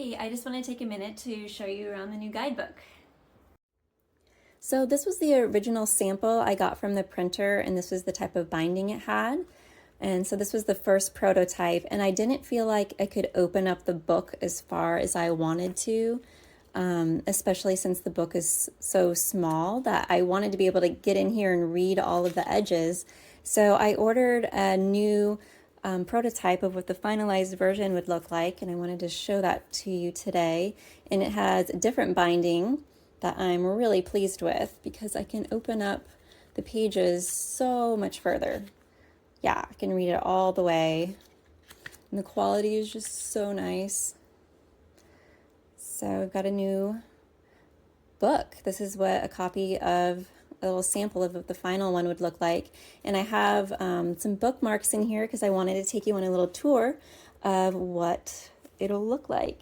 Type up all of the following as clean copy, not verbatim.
Hey, I just want to take a minute to show you around the new guidebook. So this was the original sample I got from the printer, and this was the type of binding it had. And so this was the first prototype, and I didn't feel like I could open up the book as far as I wanted to, especially since the book is so small that I wanted to be able to get in here and read all of the edges. So I ordered a new prototype of what the finalized version would look like, and I wanted to show that to you today. And it has a different binding that I'm really pleased with because I can open up the pages so much further. Yeah, I can read it all the way, and the quality is just so nice. So I've got a new book. This is what a copy of a little sample of what the final one would look like. And I have some bookmarks in here because I wanted to take you on a little tour of what it'll look like.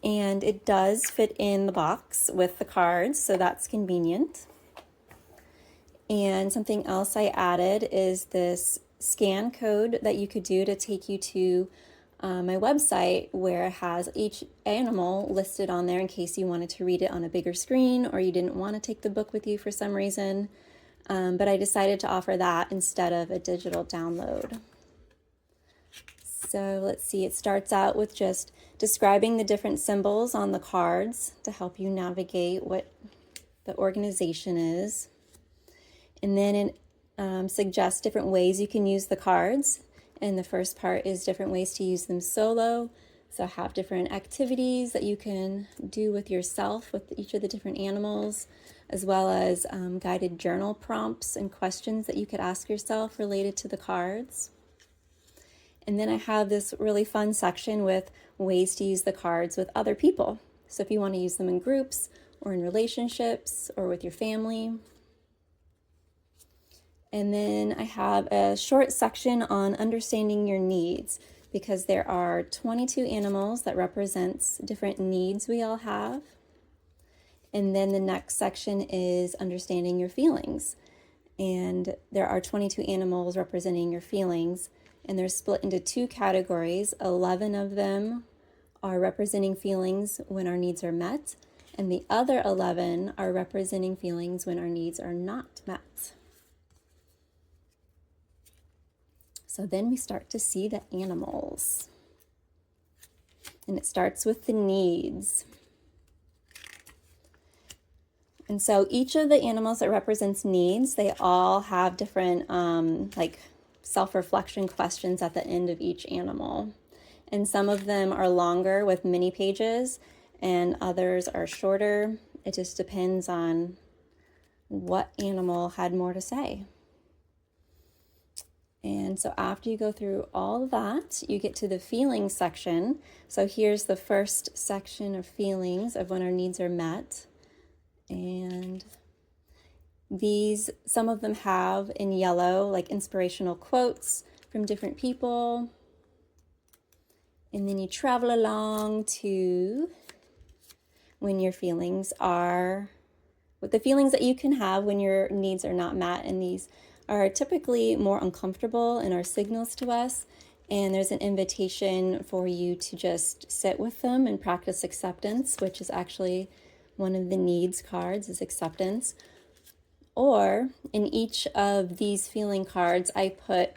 And it does fit in the box with the cards, so that's convenient. And something else I added is this scan code that you could do to take you to my website, where it has each animal listed on there in case you wanted to read it on a bigger screen or you didn't want to take the book with you for some reason. But I decided to offer that instead of a digital download. So let's see, it starts out with just describing the different symbols on the cards to help you navigate what the organization is. And then it suggests different ways you can use the cards. And the first part is different ways to use them solo. So have different activities that you can do with yourself with each of the different animals, as well as guided journal prompts and questions that you could ask yourself related to the cards. And then I have this really fun section with ways to use the cards with other people. So if you want to use them in groups or in relationships or with your family. And then I have a short section on understanding your needs, because there are 22 animals that represents different needs we all have. And then the next section is understanding your feelings. And there are 22 animals representing your feelings. And they're split into two categories. 11 of them are representing feelings when our needs are met, and the other 11 are representing feelings when our needs are not met. So then we start to see the animals. And it starts with the needs. And so each of the animals that represents needs, they all have different self-reflection questions at the end of each animal. And some of them are longer with mini pages, and others are shorter. It just depends on what animal had more to say. And so after you go through all of that, you get to the feelings section. So here's the first section of feelings of when our needs are met. And some of them have in yellow like inspirational quotes from different people. And then you travel along to when your feelings are, with the feelings that you can have when your needs are not met. And these are typically more uncomfortable and are signals to us. And there's an invitation for you to just sit with them and practice acceptance, which is actually one of the needs cards, is acceptance. Or in each of these feeling cards, I put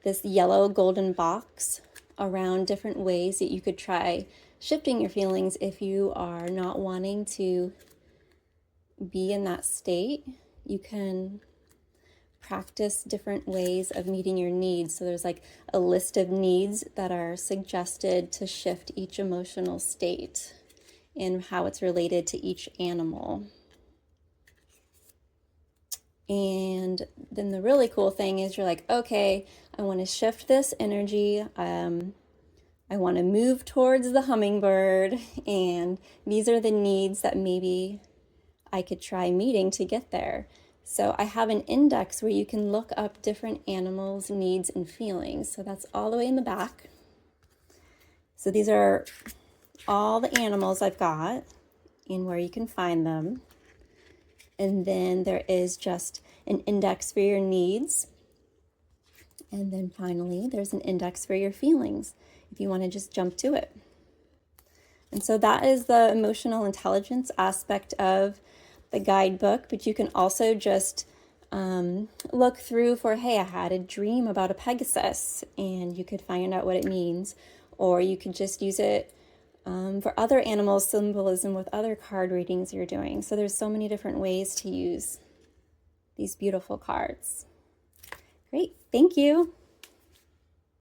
this yellow golden box around different ways that you could try shifting your feelings if you are not wanting to be in that state. You can practice different ways of meeting your needs. So there's like a list of needs that are suggested to shift each emotional state and how it's related to each animal. And then the really cool thing is you're like, okay, I want to shift this energy. I want to move towards the hummingbird. And these are the needs that maybe I could try meeting to get there. So I have an index where you can look up different animals' needs and feelings. So that's all the way in the back. So these are all the animals I've got and where you can find them. And then there is just an index for your needs. And then finally, there's an index for your feelings if you want to just jump to it. And so that is the emotional intelligence aspect of the guidebook, but you can also just look through for, hey, I had a dream about a Pegasus, and you could find out what it means. Or you could just use it for other animal symbolism with other card readings you're doing. So there's so many different ways to use these beautiful cards. Great, thank you.